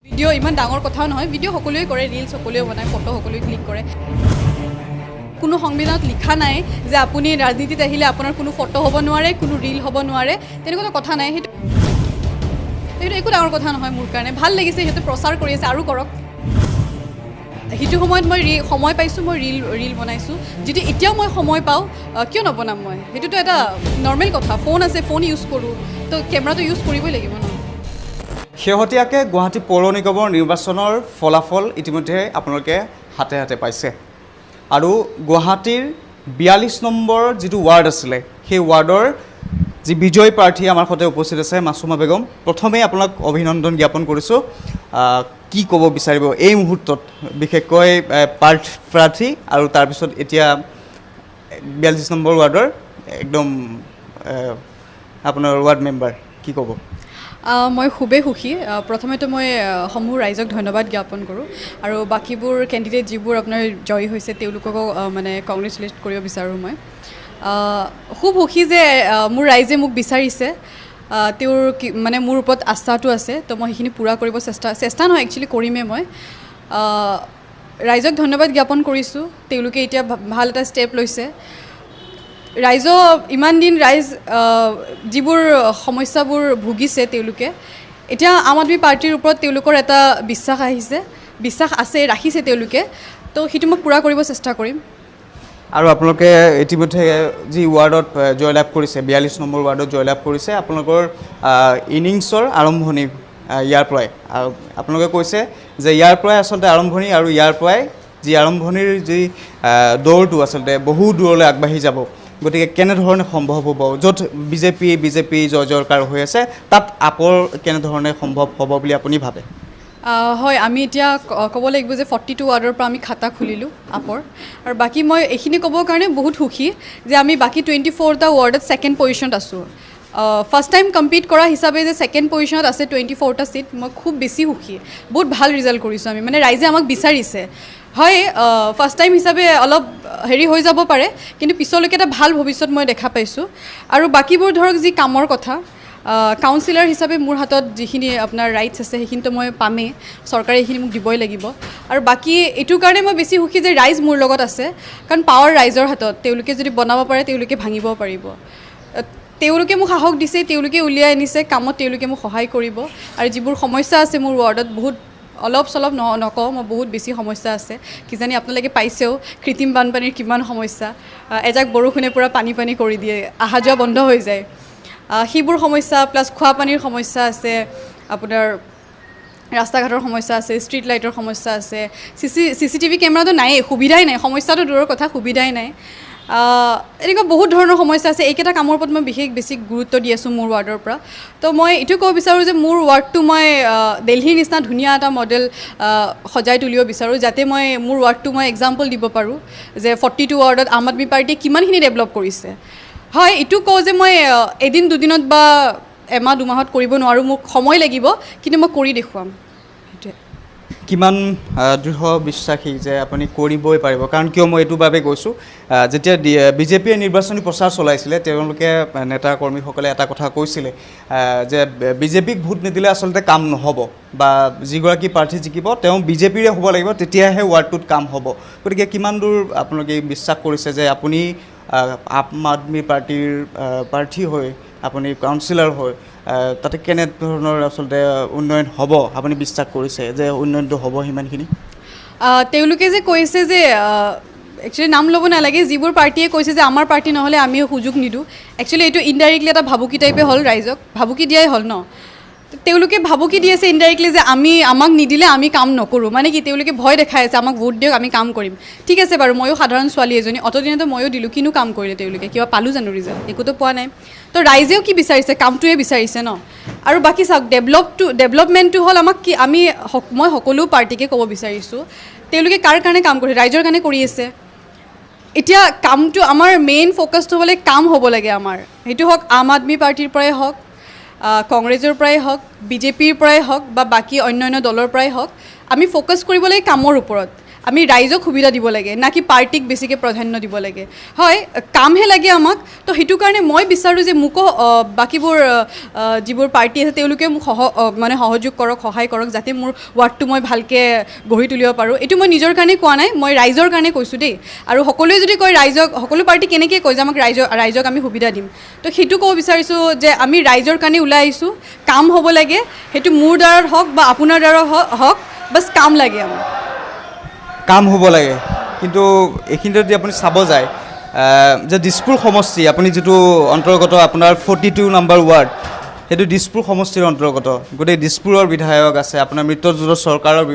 Video' ইমান ডাঙৰ কথাও নহয়, ভিডিঅ' সকলোৱে কৰে, ৰিলছ সকলোৱে বনায়, ফটো সকলোৱে ক্লিক কৰে। কোনো সংবিধানত লিখা নাই যে আপুনি ৰাজনীতিত আহিলে আপোনাৰ কোনো ফটো হ'ব নোৱাৰে, কোনো ৰিল হ'ব নোৱাৰে, তেনেকুৱা কথা নাই। সেইটো একো ডাঙৰ কথা নহয় মোৰ কাৰণে। ভাল লাগিছে, সিহঁতে প্ৰচাৰ কৰি আছে, আৰু কৰক। সেইটো সময়ত মই সময় পাইছোঁ, মই ৰিল বনাইছোঁ। যদি এতিয়াও মই সময় পাওঁ, কিয় নবনাম মই? সেইটোতো এটা নৰ্মেল কথা। ফোন আছে, ফোন ইউজ কৰোঁ, তো কেমেৰাটো ইউজ কৰিবই লাগিব ন। শেহতীয়াকৈ গুৱাহাটী পৌৰ নিগমৰ নিৰ্বাচনৰ ফলাফল ইতিমধ্যে আপোনালোকে হাতে হাতে পাইছে। আৰু গুৱাহাটীৰ 42 নম্বৰ যিটো ৱাৰ্ড আছিলে, সেই ৱাৰ্ডৰ যি বিজয়ী প্ৰাৰ্থী আমাৰ সৈতে উপস্থিত আছে মাছুমা বেগম। প্ৰথমেই আপোনাক অভিনন্দন জ্ঞাপন কৰিছোঁ। কি ক'ব বিচাৰিব এই মুহূৰ্তত, বিশেষকৈ প্ৰাৰ্থী আৰু তাৰপিছত এতিয়া 42 নম্বৰ ৱাৰ্ডৰ একদম আপোনাৰ ৱাৰ্ড মেম্বাৰ, কি ক'ব? মই খুবেই সুখী। প্ৰথমেতো মই সমূহ ৰাইজক ধন্যবাদ জ্ঞাপন কৰোঁ, আৰু বাকীবোৰ কেণ্ডিডেট যিবোৰ আপোনাৰ জয়ী হৈছে তেওঁলোককো মানে কংগ্ৰেচুলেট কৰিব বিচাৰোঁ। মই খুব সুখী যে মোৰ ৰাইজে মোক বিচাৰিছে, তেওঁৰ মানে মোৰ ওপৰত আস্থাটো আছে, তো মই সেইখিনি পূৰা কৰিব চেষ্টা নহয়, একচুৱেলি কৰিমেই। মই ৰাইজক ধন্যবাদ জ্ঞাপন কৰিছোঁ, তেওঁলোকে এতিয়া ভাল এটা ষ্টেপ লৈছে। ৰাইজৰ ইমান দিন যিবোৰ সমস্যাবোৰ ভুগিছে তেওঁলোকে, এতিয়া আম আদমি পাৰ্টিৰ ওপৰত তেওঁলোকৰ এটা বিশ্বাস আছে, ৰাখিছে তেওঁলোকে, তো সেইটো মই পূৰা কৰিব চেষ্টা কৰিম। আৰু আপোনালোকে ইতিমধ্যে যি ৱাৰ্ডত জয়লাভ কৰিছে, 42 নম্বৰ ৱাৰ্ডত জয়লাভ কৰিছে, আপোনালোকৰ ইনিংছৰ আৰম্ভণি ইয়াৰ পৰাই। আৰু আপোনালোকে কৈছে যে ইয়াৰ পৰাই আচলতে আৰম্ভণি, আৰু ইয়াৰ পৰাই যি আৰম্ভণিৰ যি দৌৰটো আচলতে বহু দূৰলৈ আগবাঢ়ি যাব। গতিকে কেনেধৰণে সম্ভৱ হ'ব? য'ত বিজেপি জয়কাৰ হৈ আছে, তাত আপৰ কেনেধৰণে সম্ভৱ হ'ব বুলি আপুনি ভাবে? হয়, আমি এতিয়া ক'ব লাগিব যে 42 ৱাৰ্ডৰ পৰা আমি খাতা খুলিলোঁ আপৰ। আৰু বাকী মই এইখিনি ক'বৰ কাৰণে বহুত সুখী যে আমি বাকী 24টা ৱাৰ্ডত ছেকেণ্ড পজিশ্যনত আছোঁ। ফাৰ্ষ্ট টাইম কম্পিট কৰা হিচাপে যে ছেকেণ্ড পজিশ্যনত আছে 24টা ছিট, মই খুব বেছি সুখী। বহুত ভাল ৰিজাল্ট কৰিছোঁ আমি, মানে ৰাইজে আমাক বিচাৰিছে। হয়, ফাৰ্ষ্ট টাইম হিচাপে অলপ হেৰি হৈ যাব পাৰে, কিন্তু পিছলৈকে এটা ভাল ভৱিষ্যত মই দেখা পাইছোঁ। আৰু বাকীবোৰ ধৰক যি কামৰ কথা, কাউন্সিলাৰ হিচাপে মোৰ হাতত যিখিনি আপোনাৰ ৰাইটছ আছে সেইখিনিতো মই পামেই, চৰকাৰে এইখিনি মোক দিবই লাগিব। আৰু বাকী এইটো কাৰণে মই বেছি সুখী যে ৰাইজ মোৰ লগত আছে, কাৰণ পাৱাৰ ৰাইজৰ হাতত। তেওঁলোকে যদি বনাব পাৰে, তেওঁলোকে ভাঙিবও পাৰিব। তেওঁলোকে মোক সাহস দিছে, তেওঁলোকে উলিয়াই আনিছে, কামত তেওঁলোকে মোক সহায় কৰিব। আৰু যিবোৰ সমস্যা আছে মোৰ ৱাৰ্ডত, বহুত অলপ চলপ নকওঁ, মই বহুত বেছি সমস্যা আছে। কিজানি আপোনালোকে পাইছেও কৃত্ৰিম বানপানীৰ কিমান সমস্যা, এজাক বৰষুণে পূৰা পানী কৰি দিয়ে, অহা যোৱা বন্ধ হৈ যায়। সেইবোৰ সমস্যা প্লাছ খোৱা পানীৰ সমস্যা আছে, আপোনাৰ ৰাস্তা ঘাটৰ সমস্যা আছে, ষ্ট্ৰীট লাইটৰ সমস্যা আছে, CCTV কেমেৰাটো নায়েই, সুবিধাই নাই। সমস্যাটো দূৰৰ কথা, সুবিধাই নাই। এনেকুৱা বহুত ধৰণৰ সমস্যা আছে। এইকেইটা কামৰ ওপৰত মই বেছি গুৰুত্ব দি আছোঁ মোৰ ৱাৰ্ডৰ পৰা। তো মই এইটো ক'ব বিচাৰোঁ যে মোৰ ৱাৰ্ডটো মই দিল্লীৰ নিচিনা ধুনীয়া এটা মডেল সজাই তুলিব বিচাৰোঁ, যাতে মই মোৰ ৱাৰ্ডটো মই এক্সাম্পল দিব পাৰোঁ যে 42 ৱাৰ্ডত আম আদমি পাৰ্টীয়ে কিমানখিনি ডেভেলপ কৰিছে। হয়, এইটো কওঁ যে মই এদিন দুদিনত বা এমাহ দুমাহত কৰিব নোৱাৰোঁ, মোক সময় লাগিব, কিন্তু মই কৰি দেখুৱাম। সেইটোৱে। কিমান দৃঢ় বিশ্বাসী যে আপুনি কৰিবই পাৰিব? কাৰণ কিয় মই এইটো বাবে কৈছোঁ, যেতিয়া বিজেপিয়ে নিৰ্বাচনী প্ৰচাৰ চলাইছিলে, তেওঁলোকে নেতা কৰ্মীসকলে এটা কথা কৈছিলে যে বিজেপিক ভোট নিদিলে আচলতে কাম নহ'ব, বা যিগৰাকী প্ৰাৰ্থী জিকিব তেওঁ বিজেপিৰে হ'ব লাগিব, তেতিয়াহে ৱাৰ্ডটোত কাম হ'ব। গতিকে কিমান দূৰ আপোনালোকে বিশ্বাস কৰিছে যে আপুনি আম আদমি পাৰ্টীৰ প্ৰাৰ্থী হৈ, আপুনি কাউন্সিলাৰ হৈ, তাতে কেনেধৰণৰ আচলতে উন্নয়ন হ'ব আপুনি বিশ্বাস কৰিছে যে উন্নয়নটো হ'ব সিমানখিনি? তেওঁলোকে যে কৈছে যে একচুৱেলি নাম ল'ব নালাগে, যিবোৰ পাৰ্টীয়ে কৈছে যে আমাৰ পাৰ্টী নহ'লে আমিও সুযোগ নিদিওঁ, একচুৱেলি এইটো ইনডাইৰেক্টলি এটা ভাবুকি টাইপে হ'ল, ৰাইজক ভাবুকি দিয়াই হ'ল ন। তেওঁলোকে ভাবুকি দি আছে ইনডাইৰেক্টলি যে আমাক নিদিলে আমি কাম নকৰোঁ। মানে কি, তেওঁলোকে ভয় দেখাই আছে, আমাক ভোট দিয়ক, আমি কাম কৰিম। ঠিক আছে বাৰু, ময়ো সাধাৰণ ছোৱালী এজনী, অতদিনতো ময়ো দিলোঁ, কিনো কাম কৰিলে তেওঁলোকে? কিবা পালোঁ জানো ৰিজাল্ট? একোতো পোৱা নাই। তো ৰাইজেও কি বিচাৰিছে? কামটোৱে বিচাৰিছে ন। আৰু বাকী চাওক, ডেভেলপমেণ্টটো হ'ল আমাক কি, মই সকলো পাৰ্টীকে ক'ব বিচাৰিছোঁ, তেওঁলোকে কাৰ কাৰণে কাম কৰিছে? ৰাইজৰ কাৰণে কৰি আছে। এতিয়া কামটো, আমাৰ মেইন ফ'কাছটো হ'লে কাম হ'ব লাগে আমাৰ। সেইটো হওক আম আদমি পাৰ্টীৰ পৰাই হওক, কংগ্ৰেছৰ পৰাই হওক, বিজেপিৰ পৰাই হওক, বা বাকী অন্যান্য দলৰ পৰাই হওক, আমি ফ'কাছ কৰিব লাগে কামৰ ওপৰত। আমি ৰাইজক সুবিধা দিব লাগে না কি পাৰ্টিক বেছিকৈ প্ৰাধান্য দিব লাগে হয় কামহে লাগে আমাক তো সেইটো কাৰণে মই বিচাৰোঁ যে মোকো বাকীবোৰ যিবোৰ পাৰ্টি আছে তেওঁলোকে মোক মানে সহযোগ কৰক সহায় কৰক যাতে মোৰ ৱাৰ্ডটো মই ভালকৈ গঢ়ি তুলিব পাৰোঁ এইটো মই নিজৰ কাৰণে কোৱা নাই মই ৰাইজৰ কাৰণে কৈছোঁ দেই আৰু সকলোৱে যদি কয় ৰাইজক সকলো পাৰ্টি কেনেকৈ কয় যে আমাক ৰাইজক আমি সুবিধা দিম তো সেইটো ক'ব বিচাৰিছোঁ যে আমি ৰাইজৰ কাৰণে ওলাই আহিছোঁ কাম হ'ব লাগে সেইটো মোৰ দ্বাৰা হওক বা আপোনাৰ দ্বাৰা হওক বাছ কাম লাগে আমাক কাম হ'ব লাগে কিন্তু এইখিনিতে যদি আপুনি চাব যায় যে দিছপুৰ সমষ্টি আপুনি যিটো অন্তৰ্গত আপোনাৰ 42 নম্বৰ ৱাৰ্ড সেইটো দিছপুৰ সমষ্টিৰ অন্তৰ্গত গোটেই দিছপুৰৰ বিধায়ক আছে আপোনাৰ মিত্ৰজোঁটৰ চৰকাৰৰ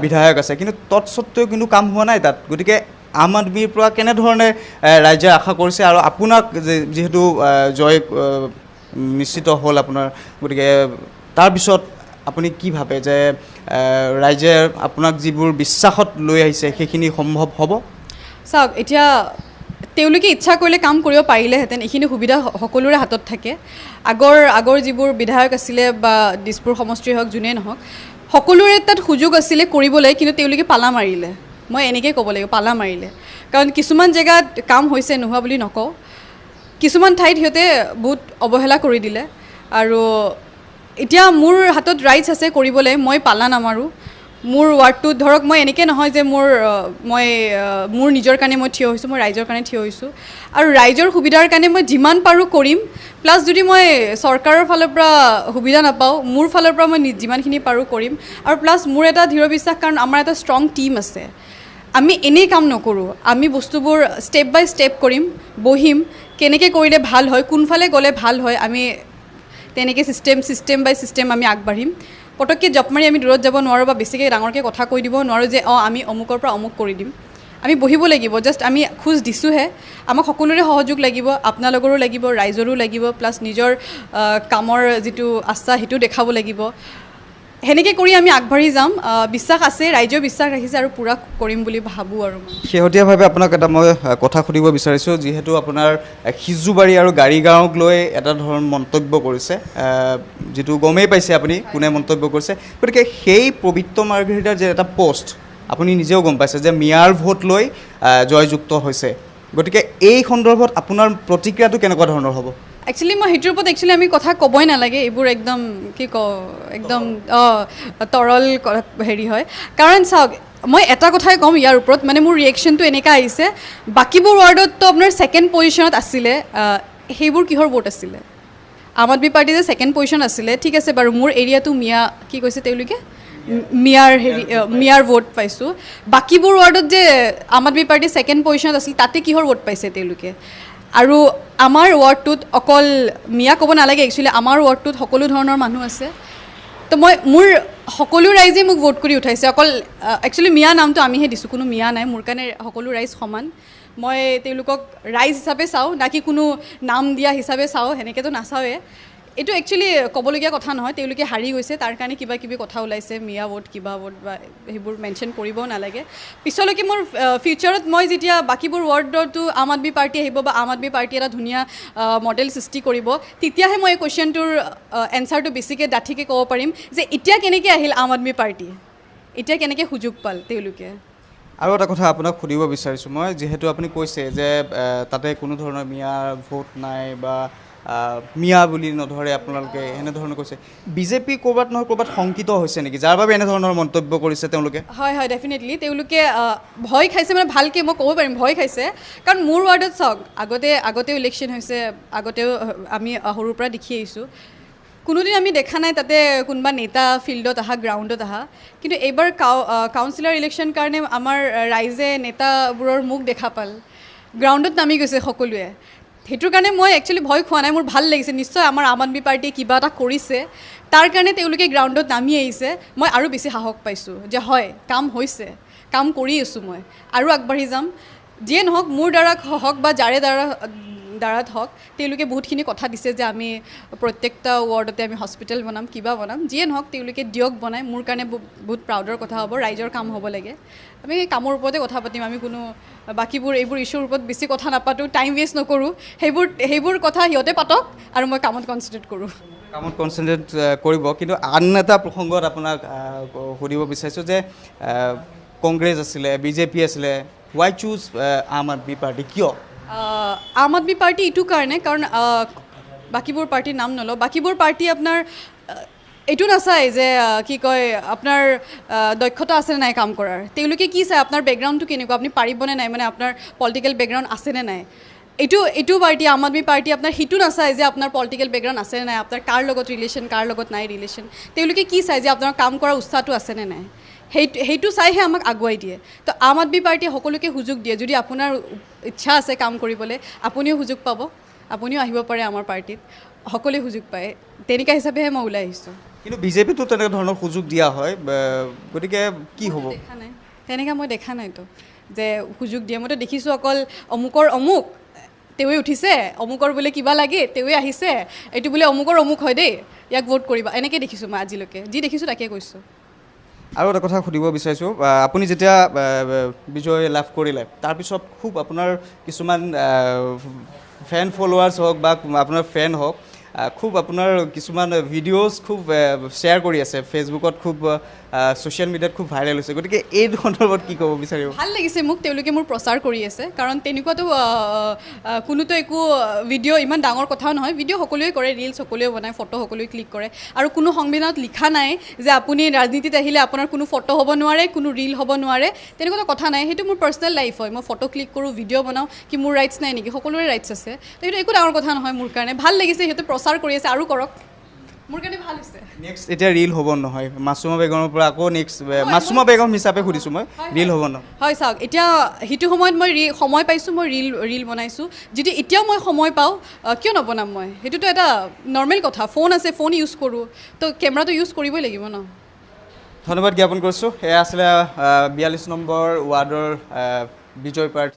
বিধায়ক আছে কিন্তু তৎসত্ত্বেও কিন্তু কাম হোৱা নাই তাত গতিকে আম আদমিৰ পৰা কেনেধৰণে ৰাইজে আশা কৰিছে আৰু আপোনাক যিহেতু জয় নিশ্চিত হ'ল আপোনাৰ গতিকে তাৰপিছত আপুনি কি ভাবে যে ৰাইজে আপোনাক যিবোৰ বিশ্বাসত লৈ আহিছে সেইখিনি সম্ভৱ হ'ব চাওক এতিয়া তেওঁলোকে ইচ্ছা কৰিলে কাম কৰিব পাৰিলেহেঁতেন এইখিনি সুবিধা সকলোৰে হাতত থাকে আগৰ যিবোৰ বিধায়ক আছিলে বা দিছপুৰ সমষ্টিৰ হওক যোনেই নহওক সকলোৰে তাত সুযোগ আছিলে কৰিবলৈ কিন্তু তেওঁলোকে পালা মাৰিলে মই এনেকৈ ক'ব লাগিব পালা মাৰিলে কাৰণ কিছুমান জেগাত কাম হৈছে নোহোৱা বুলি নকওঁ কিছুমান ঠাইত সিহঁতে বহুত অৱহেলা কৰি দিলে আৰু এতিয়া মোৰ হাতত ৰাইটছ আছে কৰিবলৈ মই পালা নামাৰোঁ মোৰ ৱাৰ্ডটোত ধৰক মই এনেকৈ নহয় যে মোৰ নিজৰ কাৰণে মই থিয় হৈছোঁ মই ৰাইজৰ কাৰণে থিয় হৈছোঁ আৰু ৰাইজৰ সুবিধাৰ কাৰণে মই যিমান পাৰোঁ কৰিম প্লাছ যদি মই চৰকাৰৰ ফালৰ পৰা সুবিধা নাপাওঁ মোৰ ফালৰ পৰা মই যিমানখিনি পাৰোঁ কৰিম আৰু প্লাছ মোৰ এটা দৃঢ় বিশ্বাস কাৰণ আমাৰ এটা ষ্ট্ৰং টীম আছে আমি এনেই কাম নকৰোঁ আমি বস্তুবোৰ ষ্টেপ বাই ষ্টেপ কৰিম বহিম কেনেকৈ কৰিলে ভাল হয় কোনফালে গ'লে ভাল হয় আমি তেনেকৈ ছিষ্টেম বাই ছিষ্টেম আমি আগবাঢ়িম পটককৈ জপ মাৰি আমি দূৰত যাব নোৱাৰোঁ বা বেছিকৈ ডাঙৰকৈ কথা কৈ দিব নোৱাৰোঁ যে আমি অমুকৰ পৰা অমুক কৰি দিম আমি বহিব লাগিব জাষ্ট আমি খোজ দিছোঁহে আমাক সকলোৰে সহযোগ লাগিব আপোনালোকৰো লাগিব ৰাইজৰো লাগিব প্লাছ নিজৰ কামৰ যিটো আস্থা সেইটো দেখাব লাগিব সেনেকৈ কৰি আমি আগবাঢ়ি যাম বিশ্বাস আছে ৰাইজেও বিশ্বাস ৰাখিছে আৰু পূৰা কৰিম বুলি ভাবোঁ আৰু শেহতীয়াভাৱে আপোনাক এটা মই কথা সুধিব বিচাৰিছোঁ যিহেতু আপোনাৰ সিজুবাৰী আৰু গাড়ীগাঁৱক লৈ এটা ধৰণৰ মন্তব্য কৰিছে যিটো গমেই পাইছে আপুনি কোনে মন্তব্য কৰিছে গতিকে সেই পবিত্ৰ মাৰ্ঘেৰিটাৰ যে এটা পোষ্ট আপুনি নিজেও গম পাইছে যে মিয়াৰ ভোট লৈ জয়যুক্ত হৈছে গতিকে এই সন্দৰ্ভত আপোনাৰ প্ৰতিক্ৰিয়াটো কেনেকুৱা ধৰণৰ হ'ব একচুৱেলি মই সেইটোৰ ওপৰত আমি কথা ক'বই নালাগে এইবোৰ একদম কি কওঁ একদম তৰল হেৰি হয় কাৰণ চাওক মই এটা কথাই ক'ম ইয়াৰ ওপৰত মানে মোৰ ৰিয়েকশ্যনটো এনেকুৱা আহিছে বাকীবোৰ ৱাৰ্ডততো আপোনাৰ ছেকেণ্ড পজিশ্যনত আছিলে সেইবোৰ কিহৰ ভোট আছিলে আম আদমি পাৰ্টি যে ছেকেণ্ড পজিশ্যন আছিলে ঠিক আছে বাৰু মোৰ এৰিয়াটো মিয়া কি কৈছে তেওঁলোকে মিয়াৰ ভোট পাইছোঁ বাকীবোৰ ৱাৰ্ডত যে আম আদমি পাৰ্টি ছেকেণ্ড পজিশ্যনত আছিল তাতে কিহৰ ভোট পাইছে তেওঁলোকে আৰু আমাৰ ৱাৰ্ডটোত অকল মিয়া ক'ব নালাগে একচুৱেলি আমাৰ ৱাৰ্ডটোত সকলো ধৰণৰ মানুহ আছে তো মোৰ সকলো ৰাইজে মোক ভোট কৰি উঠাইছে অকল একচুৱেলি মিয়া নামটো আমিহে দিছোঁ কোনো মিয়া নাই মোৰ কাৰণে সকলো ৰাইজ সমান মই তেওঁলোকক ৰাইজ হিচাপে চাওঁ না কি কোনো নাম দিয়া হিচাপে চাওঁ সেনেকৈতো নাচাওঁৱে এইটো একচুৱেলি ক'বলগীয়া কথা নহয় তেওঁলোকে হাৰি গৈছে তাৰ কাৰণে কিবা কিবি কথা ওলাইছে মিয়া ভোট কিবা ভোট বা সেইবোৰ মেনশ্যন কৰিবও নালাগে পিছলৈকে মোৰ ফিউচাৰত মই যেতিয়া বাকীবোৰ ৱাৰ্ডতো আম আদমি পাৰ্টি আহিব বা আম আদমি পাৰ্টি এটা ধুনীয়া মডেল সৃষ্টি কৰিব তেতিয়াহে মই এই কুৱেশ্যনটোৰ এনচাৰটো বেছিকৈ ডাঠিকৈ ক'ব পাৰিম যে এতিয়া কেনেকৈ আহিল আম আদমি পাৰ্টি এতিয়া কেনেকৈ সুযোগ পাল তেওঁলোকে আৰু এটা কথা আপোনাক সুধিব বিচাৰিছোঁ মই যিহেতু আপুনি কৈছে যে তাতে কোনো ধৰণৰ মিয়াৰ ভোট নাই বা মিয়া বুলি নধৰে আপোনালোকে এনেধৰণৰ কৈছে বিজেপি ক'ৰবাত নহয় ক'ৰবাত শংকিত হৈছে নেকি যাৰ বাবে এনেধৰণৰ মন্তব্য কৰিছে তেওঁলোকে হয় ডেফিনেটলি তেওঁলোকে ভয় খাইছে মানে ভালকৈ মই ক'ব পাৰিম ভয় খাইছে কাৰণ মোৰ ৱাৰ্ডত চাওক আগতেও ইলেকশ্যন হৈছে আগতেও আমি সৰুৰ পৰা দেখি আহিছোঁ কোনোদিন আমি দেখা নাই তাতে কোনোবা নেতা ফিল্ডত অহা গ্ৰাউণ্ডত অহা কিন্তু এইবাৰ কাউন্সিলৰ ইলেকশ্যন কাৰণে আমাৰ ৰাইজে নেতাবোৰৰ মুখ দেখা পাল গ্ৰাউণ্ডত নামি গৈছে সকলোৱে সেইটোৰ কাৰণে মই একচুৱেলি ভয় খোৱা নাই মোৰ ভাল লাগিছে নিশ্চয় আমাৰ আম আদমি পাৰ্টিয়ে কিবা এটা কৰিছে তাৰ কাৰণে তেওঁলোকে গ্ৰাউণ্ডত নামি আহিছে মই আৰু বেছি সাহস পাইছোঁ যে হয় কাম হৈছে কাম কৰি আছোঁ মই আৰু আগবাঢ়ি যাম যিয়ে নহওক মোৰ দ্বাৰা হওক বা যাৰে দ্বাৰাত হওক তেওঁলোকে বহুতখিনি কথা দিছে যে আমি প্ৰত্যেকটা ৱাৰ্ডতে আমি হস্পিটেল বনাম কিবা বনাম যিয়ে নহওক তেওঁলোকে দিয়ক বনাই মোৰ কাৰণে বহুত প্ৰাউডৰ কথা হ'ব ৰাইজৰ কাম হ'ব লাগে আমি সেই কামৰ ওপৰতে কথা পাতিম আমি কোনো বাকীবোৰ এইবোৰ ইছ্যুৰ ওপৰত বেছি কথা নাপাতোঁ টাইম ৱেষ্ট নকৰোঁ সেইবোৰ কথা সিহঁতে পাতক আৰু মই কামত কনচেনট্ৰেট কৰোঁ কামত কনচেনট্ৰেট কৰিব কিন্তু আন এটা প্ৰসংগত আপোনাক সুধিব বিচাৰিছোঁ যে কংগ্ৰেছ আছিলে বিজেপি আছিলে ৱাই চুজ আম আদমি পাৰ্টি কিয় আম আদমি পাৰ্টি এইটো কাৰণে কাৰণ বাকীবোৰ পাৰ্টিৰ নাম নলওঁ বাকীবোৰ পাৰ্টি আপোনাৰ এইটো নাচায় যে কি কয় আপোনাৰ দক্ষতা আছেনে নাই কাম কৰাৰ তেওঁলোকে কি চায় আপোনাৰ বেকগ্ৰাউণ্ডটো কেনেকুৱা আপুনি পাৰিবনে নাই মানে আপোনাৰ পলিটিকেল বেকগ্ৰাউণ্ড আছেনে নাই এইটো পাৰ্টি আম আদমি পাৰ্টি আপোনাৰ সিটো নাচায় যে আপোনাৰ পলিটিকেল বেকগ্ৰাউণ্ড আছেনে নাই আপোনাৰ কাৰ লগত ৰিলেশ্যন কাৰ লগত নাই ৰিলেশ্যন তেওঁলোকে কি চায় যে আপোনাৰ কাম কৰাৰ উৎসাহটো আছেনে নাই সেইটো চাইহে আমাক আগুৱাই দিয়ে তো আম আদমি পাৰ্টিয়ে সকলোকে সুযোগ দিয়ে যদি আপোনাৰ ইচ্ছা আছে কাম কৰিবলৈ আপুনিও সুযোগ পাব আপুনিও আহিব পাৰে আমাৰ পাৰ্টিত সকলোৱে সুযোগ পায় তেনেকুৱা হিচাপেহে মই ওলাই আহিছোঁ কিন্তু বিজেপিটো তেনেকুৱা ধৰণৰ সুযোগ দিয়া হয় গতিকে কি হ'ব দেখা নাই তেনেকৈ মই দেখা নাইতো যে সুযোগ দিয়ে মইতো দেখিছোঁ অকল অমুকৰ অমুক তেৱে উঠিছে অমুকৰ বোলে কিবা লাগে তেৱে আহিছে এইটো বোলে অমুকৰ অমুক হয় দেই ইয়াক ভোট কৰিবা এনেকৈ দেখিছোঁ মই আজিলৈকে যি দেখিছোঁ তাকে কৈছোঁ আৰু এটা কথা সুধিব বিচাৰিছোঁ আপুনি যেতিয়া বিজয় লাভ কৰিলে তাৰপিছত খুব আপোনাৰ কিছুমান ফেন ফলোৱাৰ্ছ হওক বা আপোনাৰ ফ্ৰেণ্ড হওক খুব আপোনাৰ কিছুমান ভিডিঅ'জ খুব শ্বেয়াৰ কৰি আছে ফেচবুকত খুব ছ'চিয়েল মিডিয়াত খুব ভাইৰেল হৈছে গতিকে এই সন্দৰ্ভত কি ক'ব বিচাৰিব ভাল লাগিছে মোক তেওঁলোকে মোৰ প্ৰচাৰ কৰি আছে কাৰণ তেনেকুৱাতো কোনোতো একো ভিডিঅ' ইমান ডাঙৰ কথাও নহয় ভিডিঅ' সকলোৱে কৰে ৰিলছ সকলোৱে বনায় ফটো সকলোৱে ক্লিক কৰে আৰু কোনো সংবিধানত লিখা নাই যে আপুনি ৰাজনীতিত আহিলে আপোনাৰ কোনো ফটো হ'ব নোৱাৰে কোনো ৰিল হ'ব নোৱাৰে তেনেকুৱা কথা নাই সেইটো মোৰ পাৰ্চনেল লাইফ হয় মই ফটো ক্লিক কৰোঁ ভিডিঅ' বনাওঁ কি মোৰ ৰাইটছ নাই নেকি সকলোৰে ৰাইটছ আছে তো সেইটো একো ডাঙৰ কথা নহয় মোৰ কাৰণে ভাল লাগিছে সিহঁতে প্ৰচাৰ কৰি আছে আৰু কৰক মোৰ কাৰণে ভাল হৈছে নেক্সট এতিয়া ৰিল হ'ব নহয় মাছুমা বেগমৰ পৰা আকৌ নেক্সট মাছুমা বেগম হিচাপে সুধিছোঁ মই ৰিল হ'ব নহয় হয় চাওক এতিয়া সেইটো সময়ত মই সময় পাইছোঁ মই ৰিল বনাইছোঁ যদি এতিয়াও মই সময় পাওঁ কিয় নবনাম মই সেইটোতো এটা নৰ্মেল কথা ফোন আছে ফোন ইউজ কৰোঁ তো কেমেৰাটো ইউজ কৰিবই লাগিব ন ধন্যবাদ জ্ঞাপন কৰিছোঁ এয়া আছিলে 42 নম্বৰ ৱাৰ্ডৰ বিজয় প্ৰাৰ্থী